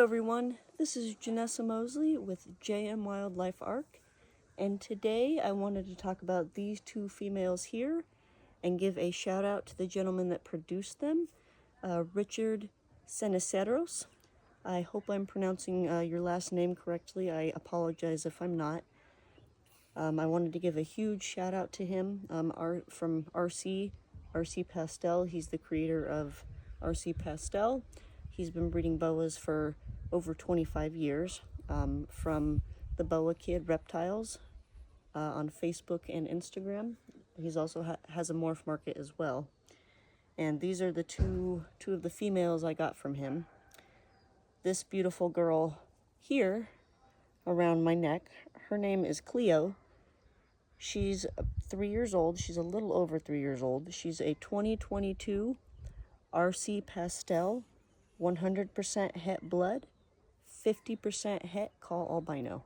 Hello everyone, this is Janessa Mosley with JM Wildlife Arc, and today I wanted to talk about these two females here and give a shout out to the gentleman that produced them, Richard Ceniceros. I hope I'm pronouncing your last name correctly. I apologize if I'm not. I wanted to give a huge shout out to him from RC Pastel. He's the creator of RC Pastel. He's been breeding boas for over 25 years from TheBoaKid Reptiles on Facebook and Instagram. He's also has a morph market as well. And these are the two of the females I got from him. This beautiful girl here around my neck, her name is Cleo. She's 3 years old. She's a little over 3 years old. She's a 2022 RC Pastel, 100% het blood, 50% het call albino.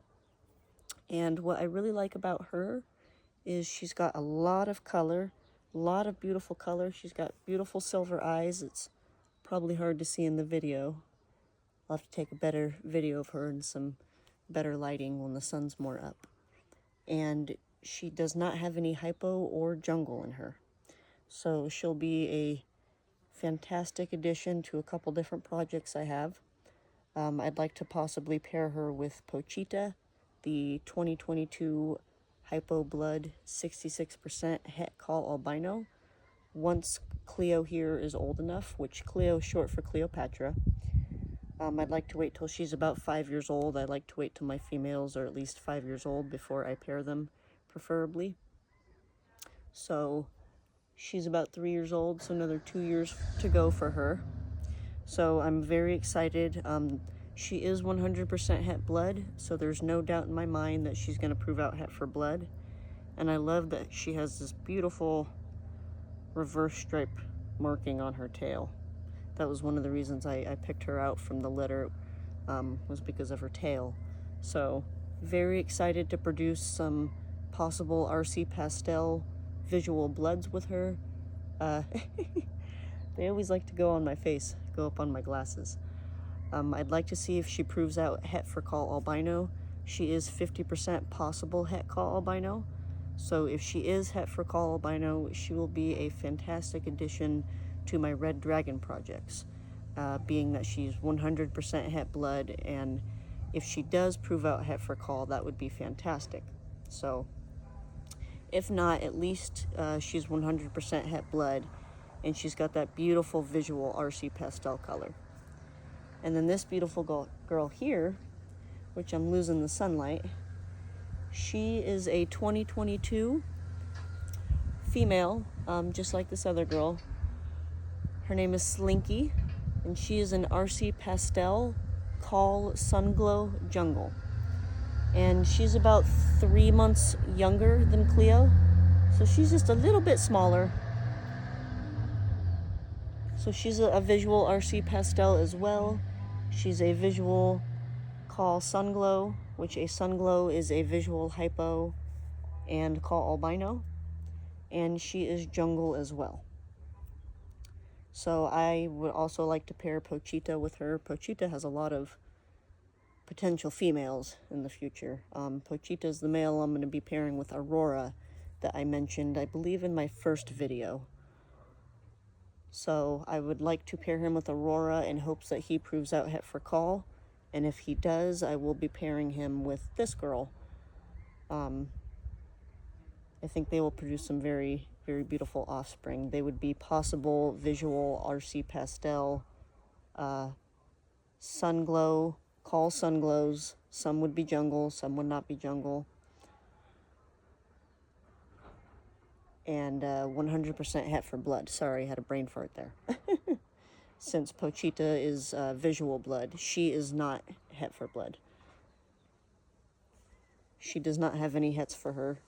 And what I really like about her is she's got a lot of color, a lot of beautiful color. She's got beautiful silver eyes. It's probably hard to see in the video. I'll have to take a better video of her and some better lighting when the sun's more up. And she does not have any hypo or jungle in her. So she'll be a fantastic addition to a couple different projects I have. I'd like to possibly pair her with Pochita, the 2022 Hypo Blood 66% het call albino. Once Cleo here is old enough, which Cleo is short for Cleopatra. I'd like to wait till she's about 5 years old. I'd like to wait till my females are at least 5 years old before I pair them, preferably. So she's about 3 years old, so another 2 years to go for her. So I'm very excited. She is 100% het blood, so there's no doubt in my mind that she's going to prove out het for blood. And I love that she has this beautiful reverse stripe marking on her tail. That was one of the reasons I picked her out from the litter, was because of her tail. So very excited to produce some possible RC Pastel visual bloods with her. They always like to go on my face, go up on my glasses. I'd like to see if she proves out het for call albino. She is 50% possible het call albino. So if she is het for call albino, she will be a fantastic addition to my Red Dragon projects, being that she's 100% het blood, and if she does prove out het for call, that would be fantastic. So if not, at least she's 100% het blood, and she's got that beautiful visual RC Pastel color. And then this beautiful girl here, which I'm losing the sunlight, she is a 2022 female, just like this other girl. Her name is Slinky, and she is an RC Pastel Call Sunglow Jungle. And she's about 3 months younger than Cleo, so she's just a little bit smaller. So she's a visual RC Pastel as well. She's a visual Call Sunglow, which a Sunglow is a visual hypo and Call albino. And she is jungle as well. So I would also like to pair Pochita with her. Pochita has a lot of potential females in the future. Pochita is the male I'm going to be pairing with Aurora that I mentioned, I believe, in my first video. So I would like to pair him with Aurora in hopes that he proves out het for call. And if he does, I will be pairing him with this girl. I think they will produce some very, very beautiful offspring. They would be possible visual RC Pastel, Sunglow, Call Sunglows. Some would be jungle, some would not be jungle. And 100% het for blood. Sorry, I had a brain fart there. Since Pochita is visual blood, she is not het for blood. She does not have any hets for her.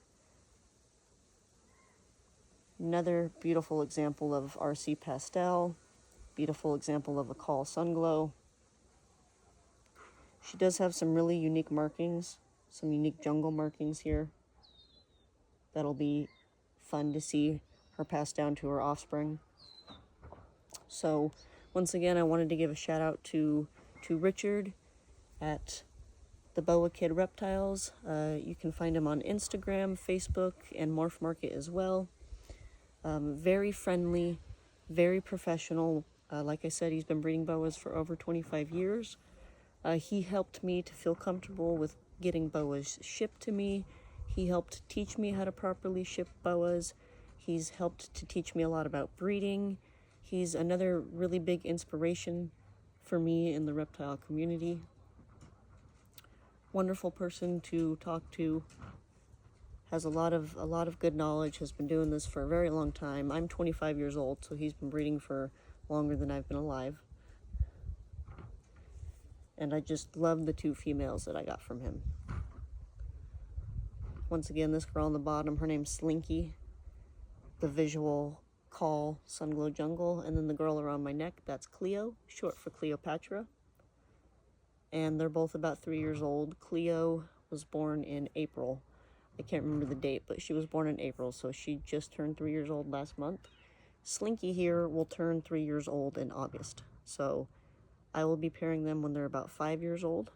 Another beautiful example of RC Pastel. Beautiful example of a Call Sunglow. She does have some really unique markings, some unique jungle markings here. That'll be fun to see her pass down to her offspring. So once again, I wanted to give a shout out to to Richard at TheBoaKid Reptiles. You can find him on Instagram, Facebook, and Morph Market as well. Very friendly, very professional. Like I said, he's been breeding boas for over 25 years. He helped me to feel comfortable with getting boas shipped to me. He helped teach me how to properly ship boas. He's helped to teach me a lot about breeding. He's another really big inspiration for me in the reptile community. Wonderful person to talk to. Has a lot of good knowledge. Has been doing this for a very long time. I'm 25 years old, so he's been breeding for longer than I've been alive. And I just love the two females that I got from him. Once again, this girl on the bottom, her name's Slinky. The visual call, Sunglow Jungle. And then the girl around my neck, that's Cleo, short for Cleopatra. And they're both about 3 years old. Cleo was born in April. I can't remember the date, but she was born in April, so she just turned 3 years old last month. Slinky here will turn 3 years old in August. So I will be pairing them when they're about 5 years old.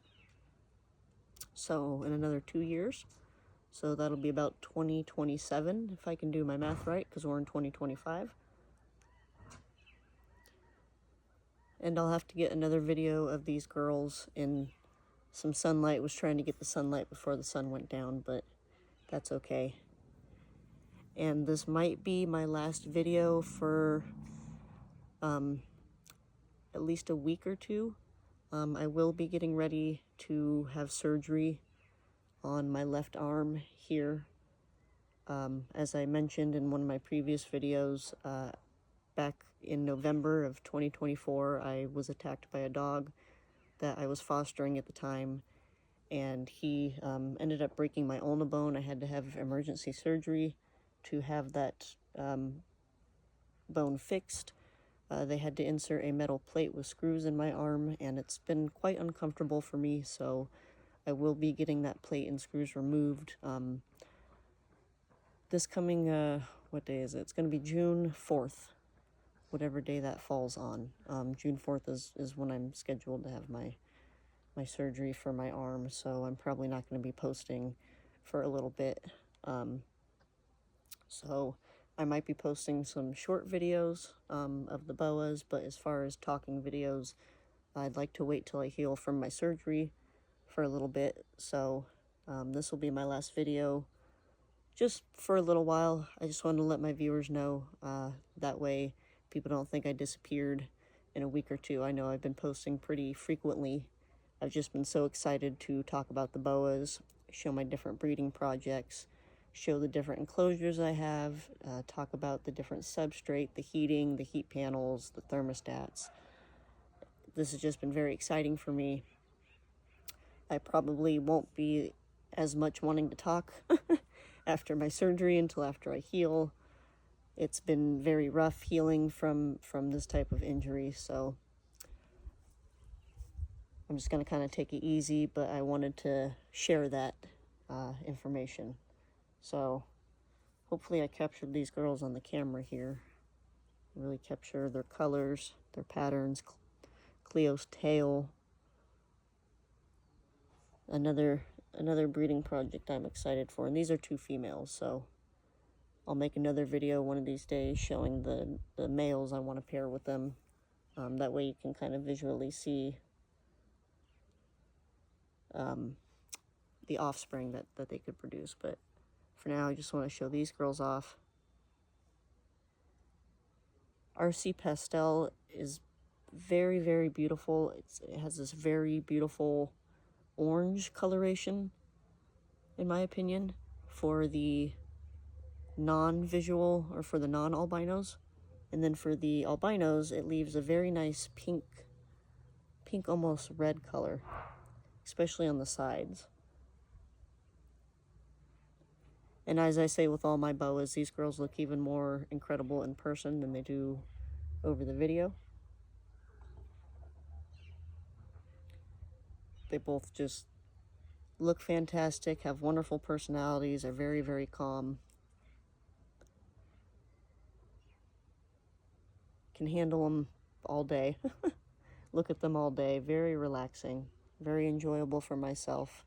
So in another 2 years. So that'll be about 2027, if I can do my math right, because we're in 2025. And I'll have to get another video of these girls in some sunlight. Was trying to get the sunlight before the sun went down, but that's okay. And this might be my last video for at least a week or two. I will be getting ready to have surgery on my left arm here. As I mentioned in one of my previous videos, back in November of 2024, I was attacked by a dog that I was fostering at the time, and he ended up breaking my ulna bone. I had to have emergency surgery to have that bone fixed. They had to insert a metal plate with screws in my arm, and it's been quite uncomfortable for me, so I will be getting that plate and screws removed. This coming, what day is it? It's going to be June 4th, whatever day that falls on. June 4th is when I'm scheduled to have my surgery for my arm, so I'm probably not going to be posting for a little bit. So I might be posting some short videos of the boas, but as far as talking videos, I'd like to wait till I heal from my surgery for a little bit. So this will be my last video just for a little while. I just wanted to let my viewers know, that way people don't think I disappeared in a week or two. I know I've been posting pretty frequently. I've just been so excited to talk about the boas, show my different breeding projects, show the different enclosures I have, talk about the different substrate, the heating, the heat panels, the thermostats. This has just been very exciting for me. I probably won't be as much wanting to talk after my surgery until after I heal. It's been very rough healing from this type of injury, so I'm just going to kind of take it easy, but I wanted to share that information. So hopefully I captured these girls on the camera here. Really capture their colors, their patterns, Cleo's tail. Another breeding project I'm excited for, and these are two females, so I'll make another video one of these days showing the males I want to pair with them. That way you can kind of visually see the offspring that they could produce. But for now, I just want to show these girls off. RC Pastel is very, very beautiful. It has this very beautiful orange coloration, in my opinion, for the non-visual, or for the non-albinos. And then for the albinos, it leaves a very nice pink almost red color, especially on the sides. And as I say with all my boas, these girls look even more incredible in person than they do over the video. They both just look fantastic, have wonderful personalities, are very, very calm. Can handle them all day. look at them all day. Very relaxing, very enjoyable for myself.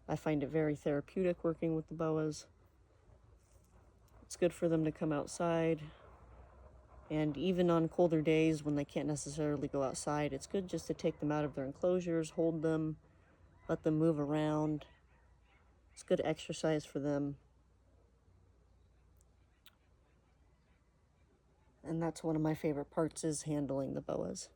I find it very therapeutic working with the boas. It's good for them to come outside, and even on colder days when they can't necessarily go outside, it's good just to take them out of their enclosures, hold them, let them move around. It's good exercise for them. And that's one of my favorite parts, is handling the boas.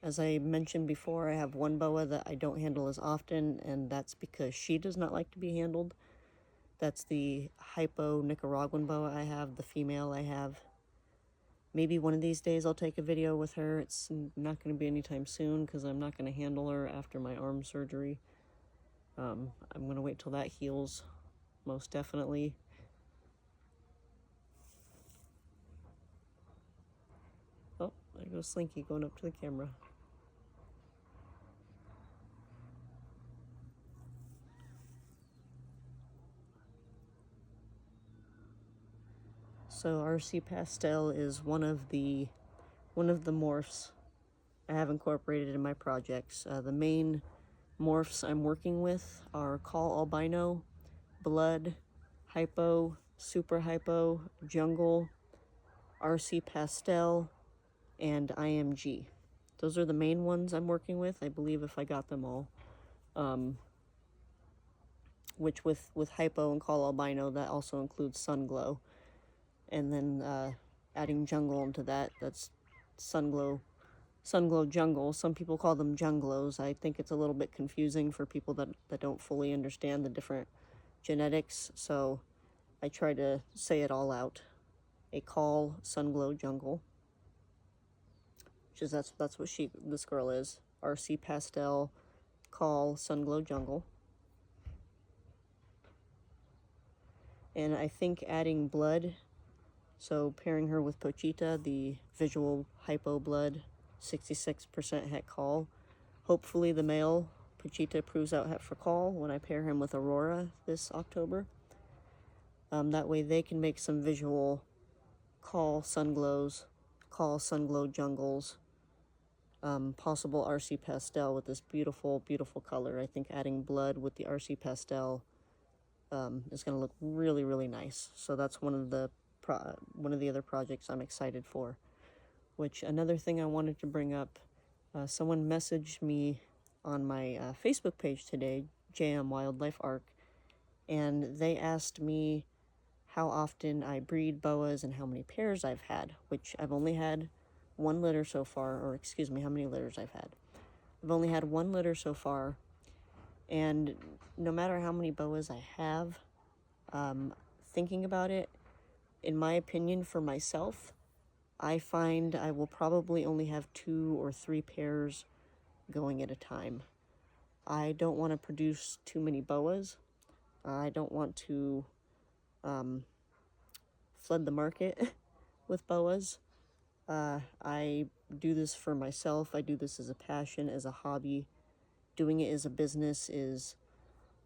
As I mentioned before, I have one boa that I don't handle as often, and that's because she does not like to be handled. That's the hypo Nicaraguan boa I have, the female I have. Maybe one of these days I'll take a video with her. It's not going to be anytime soon because I'm not going to handle her after my arm surgery. I'm going to wait till that heals, most definitely. Oh, there goes Slinky going up to the camera. So RC Pastel is one of the morphs I have incorporated in my projects. The main morphs I'm working with are Call Albino, Blood, Hypo, Super Hypo, Jungle, RC Pastel, and IMG. Those are the main ones I'm working with, I believe, if I got them all. Which with Hypo and Call Albino, that also includes Sunglow. And then adding Jungle into that, that's Sunglow Jungle. Some people call them Junglows. I think it's a little bit confusing for people that don't fully understand the different genetics, so I try to say it all out. A Call Sunglow Jungle, which is that's what this girl is. RC Pastel, Call Sunglow Jungle. And I think adding Blood, so pairing her with Pochita, the visual hypo blood, 66% het call. Hopefully the male Pochita proves out het for call when I pair him with Aurora this October. That way they can make some visual call Sunglows, Call Sunglow Jungles, possible RC Pastel with this beautiful, beautiful color. I think adding Blood with the RC Pastel is going to look really, really nice. So that's one of the other projects I'm excited for. Which, another thing I wanted to bring up, someone messaged me on my Facebook page today, JM Wildlife Arc, and they asked me how often I breed boas and how many pairs I've had, which I've only had one litter so far, or excuse me, how many litters I've had. I've only had one litter so far, and no matter how many boas I have, thinking about it, in my opinion, for myself, I find I will probably only have 2 or 3 pairs going at a time. I don't want to produce too many boas. I don't want to flood the market with boas. I do this for myself. I do this as a passion, as a hobby. Doing it as a business is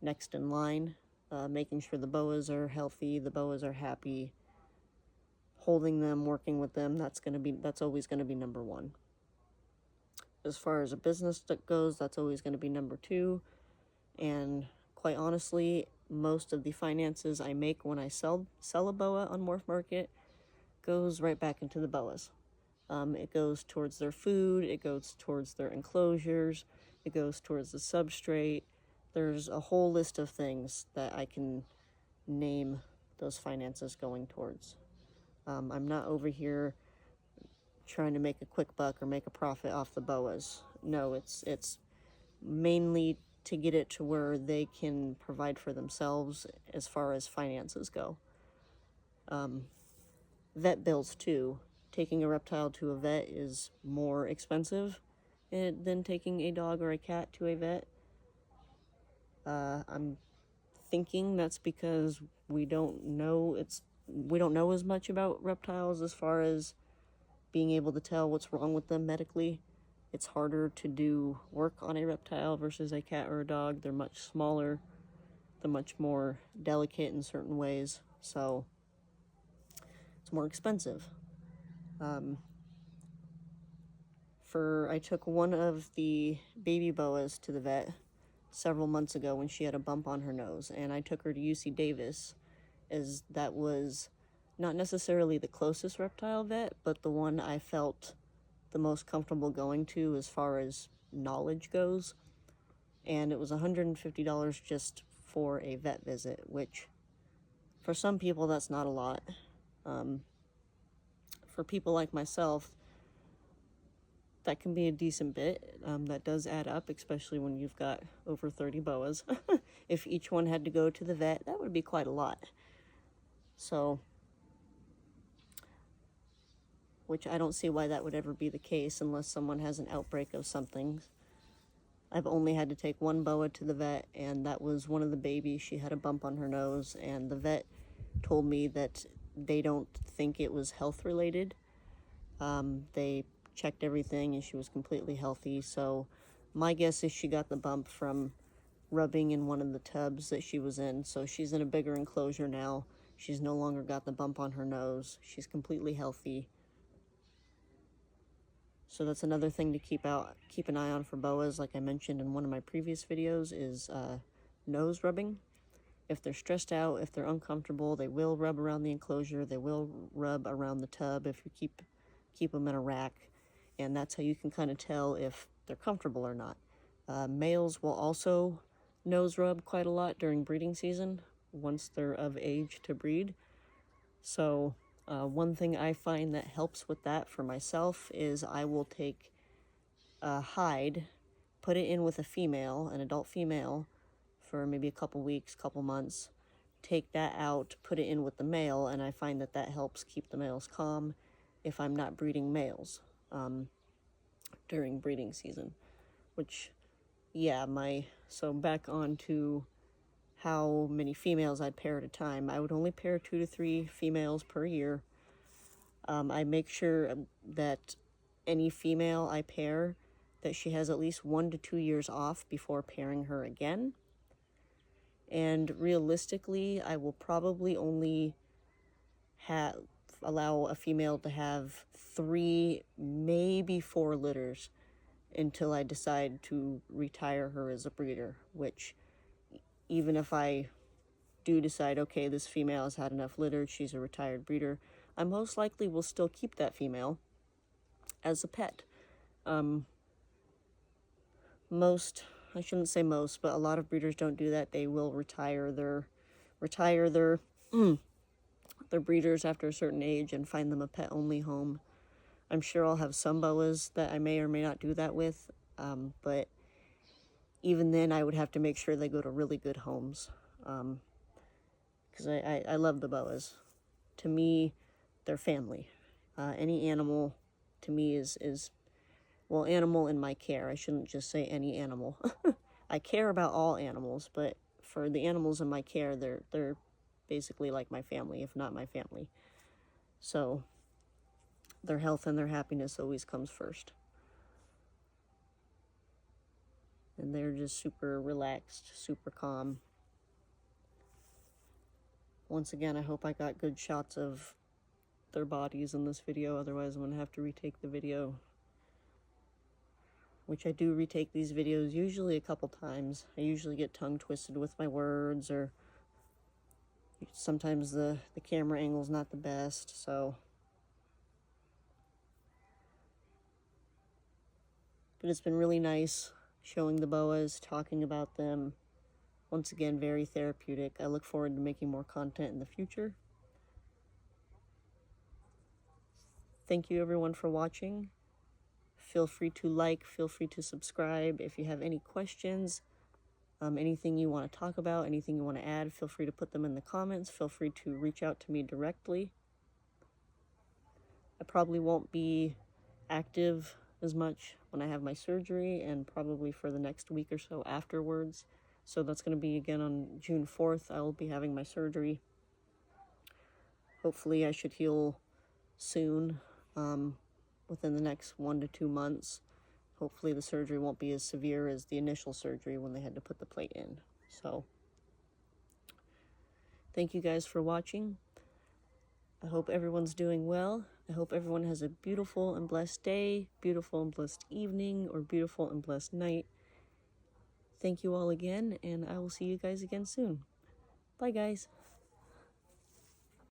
next in line. Making sure the boas are healthy, the boas are happy, holding them, working with them, that's always going to be number one. As far as a business that goes, that's always going to be number 2. And quite honestly, most of the finances I make when I sell a boa on Morph Market goes right back into the boas. It goes towards their food, it goes towards their enclosures, it goes towards the substrate. There's a whole list of things that I can name those finances going towards. I'm not over here trying to make a quick buck or make a profit off the boas. No, it's mainly to get it to where they can provide for themselves as far as finances go. Vet bills too. Taking a reptile to a vet is more expensive than taking a dog or a cat to a vet. I'm thinking that's because we don't know as much about reptiles as far as being able to tell what's wrong with them medically. It's harder to do work on a reptile versus a cat or a dog. They're much smaller. They're much more delicate in certain ways, so it's more expensive. I took one of the baby boas to the vet several months ago when she had a bump on her nose, and I took her to UC Davis, as that was not necessarily the closest reptile vet, but the one I felt the most comfortable going to as far as knowledge goes. And it was $150 just for a vet visit, which for some people that's not a lot. For people like myself, that can be a decent bit. That does add up, especially when you've got over 30 boas. If each one had to go to the vet, that would be quite a lot. So, which I don't see why that would ever be the case unless someone has an outbreak of something. I've only had to take one boa to the vet, and that was one of the babies. She had a bump on her nose, and the vet told me that they don't think it was health related. They checked everything and she was completely healthy. So my guess is she got the bump from rubbing in one of the tubs that she was in. So she's in a bigger enclosure now. She's no longer got the bump on her nose. She's completely healthy. So that's another thing to keep an eye on for boas, like I mentioned in one of my previous videos, is nose rubbing. If they're stressed out, if they're uncomfortable, they will rub around the enclosure. They will rub around the tub if you keep them in a rack. And that's how you can kind of tell if they're comfortable or not. Males will also nose rub quite a lot during breeding season, once they're of age to breed. So one thing I find that helps with that for myself is I will take a hide, put it in with a female, an adult female, for maybe a couple weeks, couple months, take that out, put it in with the male, and I find that that helps keep the males calm if I'm not breeding males during breeding season. Which, yeah, so back on to how many females I'd pair at a time. I would only pair 2 to 3 females per year. I make sure that any female I pair, that she has at least 1 to 2 years off before pairing her again. And realistically, I will probably only allow a female to have 3, maybe 4 litters until I decide to retire her as a breeder, which even if I do decide, okay, this female has had enough litter, she's a retired breeder, I most likely will still keep that female as a pet. I shouldn't say most, but a lot of breeders don't do that. They will retire their breeders after a certain age and find them a pet-only home. I'm sure I'll have some boas that I may or may not do that with, but even then I would have to make sure they go to really good homes, because I love the boas. To me, they're family. Any animal, to me, is well, animal in my care. I shouldn't just say any animal. I care about all animals, but for the animals in my care, they're basically like my family, if not my family. So their health and their happiness always comes first. And they're just super relaxed, super calm. Once again, I hope I got good shots of their bodies in this video, otherwise I'm going to have to retake the video. Which I do retake these videos usually a couple times. I usually get tongue twisted with my words, or sometimes the camera angle's not the best, so. But it's been really nice showing the boas, talking about them. Once again, very therapeutic. I look forward to making more content in the future. Thank you everyone for watching. Feel free to like, feel free to subscribe. If you have any questions, anything you want to talk about, anything you want to add, feel free to put them in the comments. Feel free to reach out to me directly. I probably won't be active as much when I have my surgery, and probably for the next week or so afterwards. So that's going to be again on June 4th. I will be having my surgery. Hopefully I should heal soon. Within the next 1 to 2 months. Hopefully the surgery won't be as severe as the initial surgery when they had to put the plate in. So, thank you guys for watching. I hope everyone's doing well. I hope everyone has a beautiful and blessed day, beautiful and blessed evening, or beautiful and blessed night. Thank you all again, and I will see you guys again soon. Bye, guys.